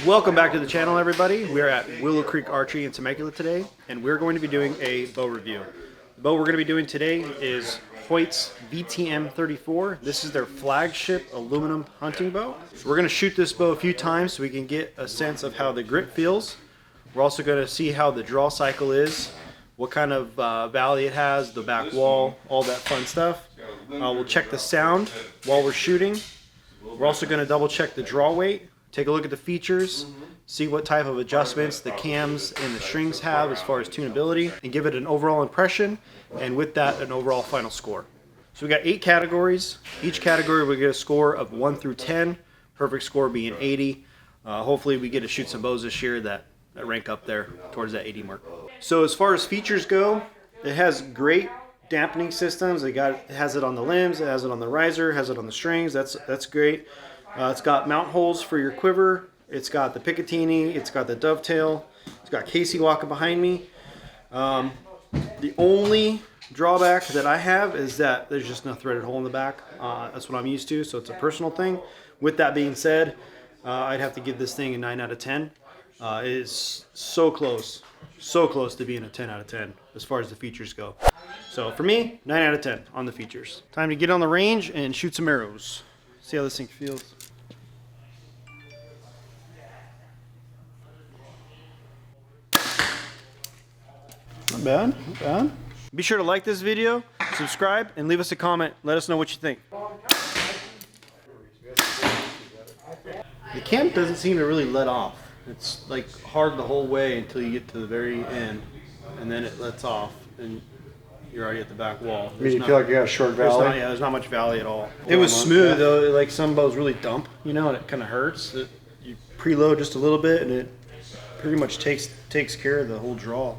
Welcome back to the channel, everybody. We're at Willow Creek Archery in Temecula today, and we're going to be doing a bow review. The bow we're going to be doing today is Hoyt's VTM 34. This is their flagship aluminum hunting bow. So we're going to shoot this bow a few times so we can get a sense of how the grip feels. We're also going to see how the draw cycle is, what kind of valley it has, the back wall, all that fun stuff. We'll check the sound while we're shooting. We're also going to double check the draw weight, take a look at the features, see what type of adjustments the cams and the strings have as far as tunability, and give it an overall impression, and with that, an overall final score. So we got 8 categories. Each category we get a score of 1 through 10, perfect score being 80. Hopefully we get to shoot some bows this year that rank up there towards that 80 mark. So as far as features go, it has great dampening systems. It has it on the limbs, it has it on the riser, it has it on the strings. That's great. It's got mount holes for your quiver. It's got the Picatinny. It's got the dovetail. It's got Casey walking behind me. The only drawback that I have is that there's just no threaded hole in the back. That's what I'm used to, so it's a personal thing. With that being said, I'd have to give this thing a 9 out of 10. It is so close to being a 10 out of 10 as far as the features go. So for me, 9 out of 10 on the features. Time to get on the range and shoot some arrows. See how this thing feels. Not bad, not bad. Be sure to like this video, subscribe, and leave us a comment. Let us know what you think. The cam doesn't seem to really let off. It's like hard the whole way until you get to the very end, and then it lets off, and you're already at the back wall. I mean, you feel like you got a short valley? There's not much valley at all. It was smooth though, like some bows really dump, you know, and it kind of hurts. You preload just a little bit, and it pretty much takes care of the whole draw.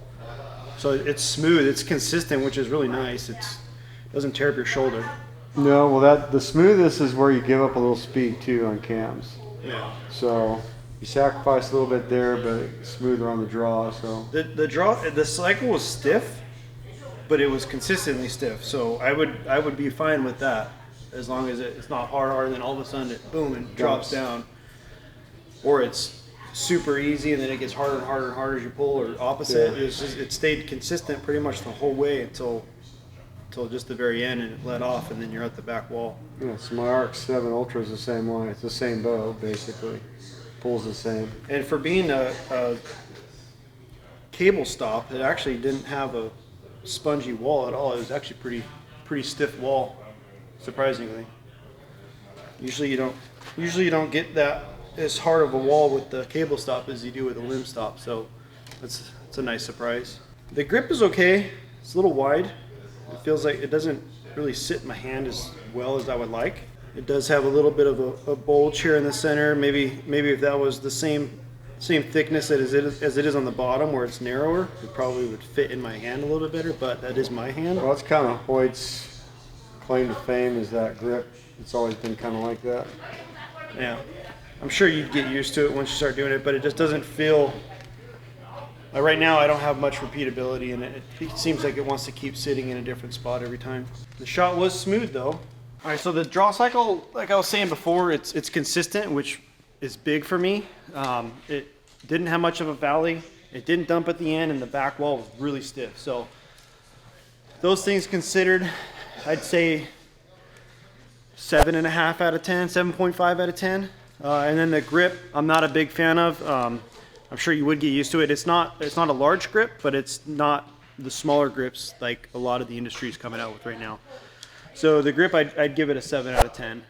So it's smooth, it's consistent, which is really nice. It doesn't tear up your shoulder. No, well the smoothness is where you give up a little speed too on cams. Yeah. So you sacrifice a little bit there, but it's smoother on the draw. So the cycle was stiff, but it was consistently stiff. So I would be fine with that as long as it's not hard, and then all of a sudden it boom and drops down, or it's super easy and then it gets harder and harder and harder as you pull, or opposite. Yeah. It stayed consistent pretty much the whole way until just the very end, and it let off, and then you're at the back wall. Yeah, so my Arc 7 Ultra is the same way. It's the same bow basically. Pulls the same. And for being a cable stop, it actually didn't have a spongy wall at all. It was actually pretty stiff wall, surprisingly. Usually you don't get that as hard of a wall with the cable stop as you do with a limb stop, so it's a nice surprise. The grip is okay. It's a little wide. It feels like it doesn't really sit in my hand as well as I would like. It does have a little bit of a bulge here in the center. Maybe if that was the same thickness as it is on the bottom where it's narrower, it probably would fit in my hand a little bit better, but that is my hand. Well, that's kind of Hoyt's claim to fame, is that grip. It's always been kind of like that. Yeah. I'm sure you'd get used to it once you start doing it, but it just doesn't feel... right now I don't have much repeatability in it. It seems like it wants to keep sitting in a different spot every time. The shot was smooth though. All right, so the draw cycle, like I was saying before, it's consistent, which is big for me. It didn't have much of a valley. It didn't dump at the end, and the back wall was really stiff. So those things considered, I'd say 7.5 out of 10, 7.5 out of 10. And then the grip, I'm not a big fan of. I'm sure you would get used to it. It's not a large grip, but it's not the smaller grips like a lot of the industry is coming out with right now. So the grip, I'd give it a 7 out of 10.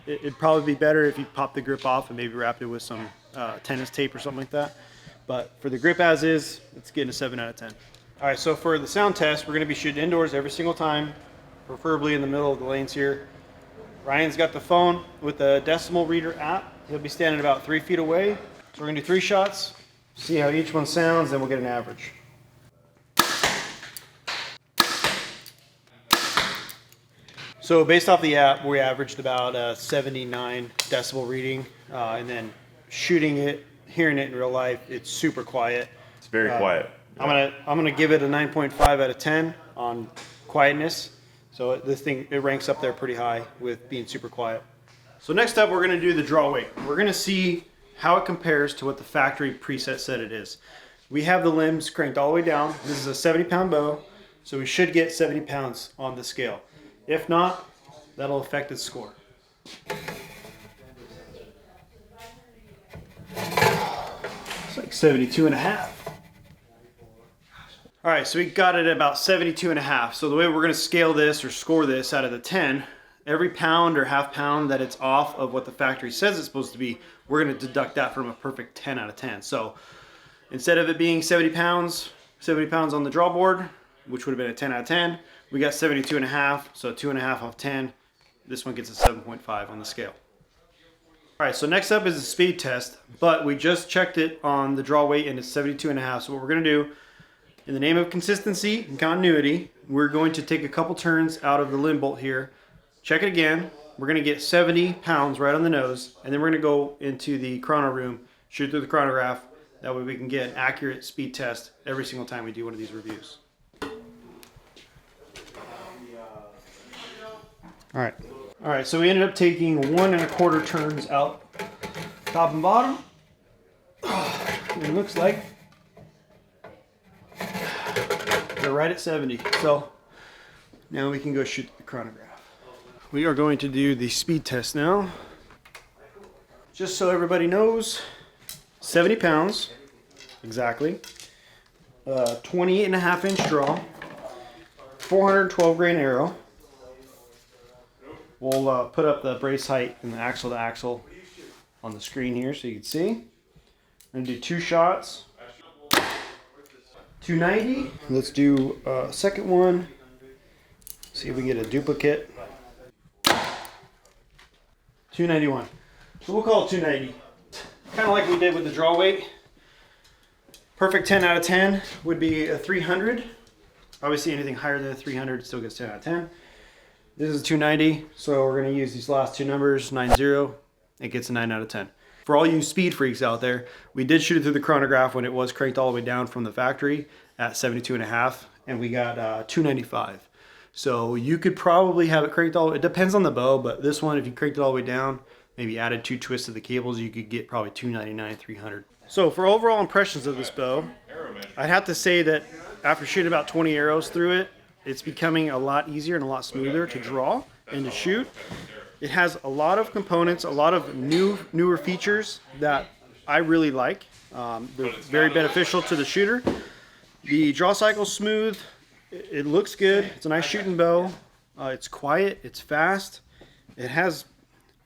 It'd probably be better if you popped the grip off and maybe wrapped it with some tennis tape or something like that. But for the grip as is, it's getting a 7 out of 10. All right, so for the sound test, we're going to be shooting indoors every single time, preferably in the middle of the lanes here. Ryan's got the phone with the decimal reader app. He'll be standing about 3 feet away. So we're going to do 3 shots, see how each one sounds, then we'll get an average. So based off the app, we averaged about a 79 decibel reading, and then shooting it, hearing it in real life, it's super quiet. It's very quiet. I'm gonna give it a 9.5 out of 10 on quietness. So this thing, it ranks up there pretty high with being super quiet. So next up, we're gonna do the draw weight. We're gonna see how it compares to what the factory preset said it is. We have the limbs cranked all the way down. This is a 70-pound bow, so we should get 70 pounds on the scale. If not, that'll affect its score. It's like 72 and a half. All right, so we got it at about 72 and a half. So the way we're gonna scale this or score this out of the 10, every pound or half pound that it's off of what the factory says it's supposed to be, we're gonna deduct that from a perfect 10 out of 10. So instead of it being 70 pounds on the draw board, which would have been a 10 out of 10, we got 72 and a half, so 2.5 off 10. This one gets a 7.5 on the scale. All right, so next up is the speed test, but we just checked it on the draw weight and it's 72 and a half. So what we're gonna do, in the name of consistency and continuity, we're going to take a couple turns out of the limb bolt here, check it again. We're gonna get 70 pounds right on the nose, and then we're gonna go into the chrono room, shoot through the chronograph. That way we can get an accurate speed test every single time we do one of these reviews. All right, so we ended up taking 1 1/4 turns out top and bottom. It looks like they're right at 70. So now we can go shoot the chronograph. We are going to do the speed test now. Just so everybody knows, 70 pounds, exactly. 28.5-inch draw, 412 grain arrow. We'll put up the brace height and the axle to axle on the screen here so you can see. I'm gonna do 2 shots. 290. Let's do a second one. See if we get a duplicate. 291. So we'll call it 290. Kind of like we did with the draw weight. Perfect 10 out of 10 would be a 300. Obviously anything higher than a 300 still gets 10 out of 10. This is 290, so we're gonna use these last two numbers, 90. It gets a 9 out of 10. For all you speed freaks out there, we did shoot it through the chronograph when it was cranked all the way down from the factory at 72 and a half, and we got 295. So you could probably have it cranked all, it depends on the bow, but this one, if you cranked it all the way down, maybe added 2 twists of the cables, you could get probably 299, 300. So for overall impressions of this bow, I'd have to say that after shooting about 20 arrows through it, it's becoming a lot easier and a lot smoother to draw and to shoot. It has a lot of components, a lot of newer features that I really like. They're very beneficial to the shooter. The draw cycle's smooth. It looks good. It's a nice shooting bow. It's quiet. It's fast. It has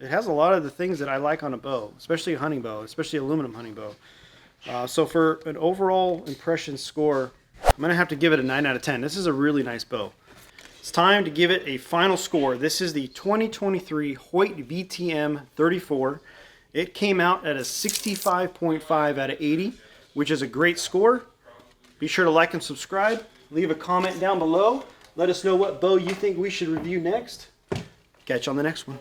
a lot of the things that I like on a bow, especially a hunting bow, especially aluminum hunting bow. So for an overall impression score, I'm gonna have to give it a 9 out of 10. This is a really nice bow. It's time to give it a final score. This is the 2023 Hoyt VTM 34. It came out at a 65.5 out of 80, which is a great score. Be sure to like and subscribe. Leave a comment down below. Let us know what bow you think we should review next. Catch you on the next one.